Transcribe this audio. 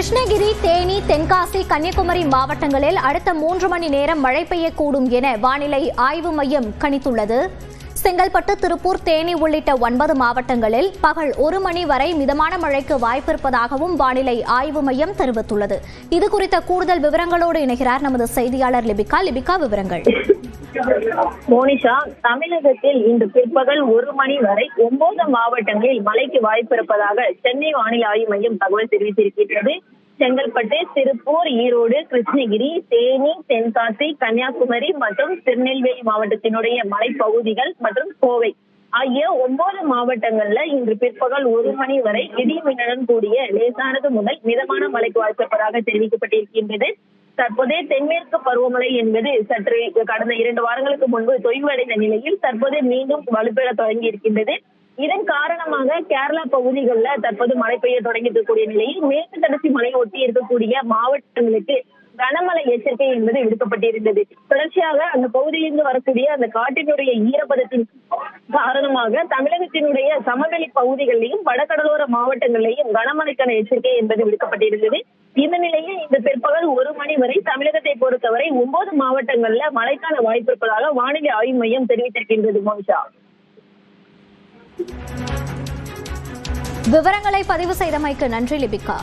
கிருஷ்ணகிரி, தேனி, தென்காசி, கன்னியாகுமரி மாவட்டங்களில் அடுத்த 3 மணி நேரம் மழை பெய்யக்கூடும் என வானிலை ஆய்வு மையம் கணித்துள்ளது. செங்கல்பட்டு, திருப்பூர், தேனி உள்ளிட்ட 9 மாவட்டங்களில் பகல் 1 மணி வரை மிதமான மழைக்கு வாய்ப்பிருப்பதாகவும் வானிலை ஆய்வு மையம் தெரிவித்துள்ளது. இதுகுறித்த கூடுதல் விவரங்களோடு இணைகிறார் நமது செய்தியாளர் லிபிகா. லிபிகா, விவரங்கள். மோனிஷா, தமிழகத்தில் இன்று பிற்பகல் 1 மணி வரை 9 மாவட்டங்களில் மழைக்கு வாய்ப்பிருப்பதாக சென்னை வானிலை ஆய்வு மையம் தகவல் தெரிவித்திருக்கிறது. செங்கல்பட்டு, திருப்பூர், ஈரோடு, கிருஷ்ணகிரி, தேனி, தென்காசி, கன்னியாகுமரி மற்றும் திருநெல்வேலி மாவட்டத்தினுடைய மலைப்பகுதிகள் மற்றும் கோவை ஆகிய 9 மாவட்டங்கள்ல இன்று பிற்பகல் 1 மணி வரை இடி மின்னலுடன் கூடிய லேசானது முதல் மிதமான மழைக்கு வாய்ப்பிருப்பதாக தெரிவிக்கப்பட்டிருக்கின்றது. தற்போதைய தென்மேற்கு பருவமழை என்பது சற்று கடந்த 2 வாரங்களுக்கு முன்பு தொய்வடைந்த நிலையில் தற்போது மீண்டும் வலுப்பெற தொடங்கி இருக்கின்றது. இதன் காரணமாக கேரளா பகுதிகளில் தற்போது மழை பெய்ய தொடங்கி இருக்கக்கூடிய நிலையில் மேற்கு தொடர்ச்சி மலை ஒட்டி இருக்கக்கூடிய மாவட்டங்களுக்கு கனமழை எச்சரிக்கை என்பது விடுக்கப்பட்டிருந்தது. தொடர்ச்சியாக அந்த பகுதியிலிருந்து வரக்கூடிய அந்த காற்றினுடைய ஈரப்பதத்தின் காரணமாக தமிழகத்தினுடைய சமவெளி பகுதிகளிலும் வடகடலோர மாவட்டங்களிலேயும் கனமழைக்கான எச்சரிக்கை என்பது விடுக்கப்பட்டிருந்தது. இந்த நிலையில் இந்த பிற்பகல் 1 மணி வரை தமிழகத்தை பொறுத்தவரை 9 மாவட்டங்கள்ல மழைக்கான வாய்ப்பு இருப்பதாக வானிலை ஆய்வு மையம் தெரிவித்திருக்கின்றது. மோனிஷா, விவரங்களை பதிவு செய்தமைக்கு நன்றி லிபிகா.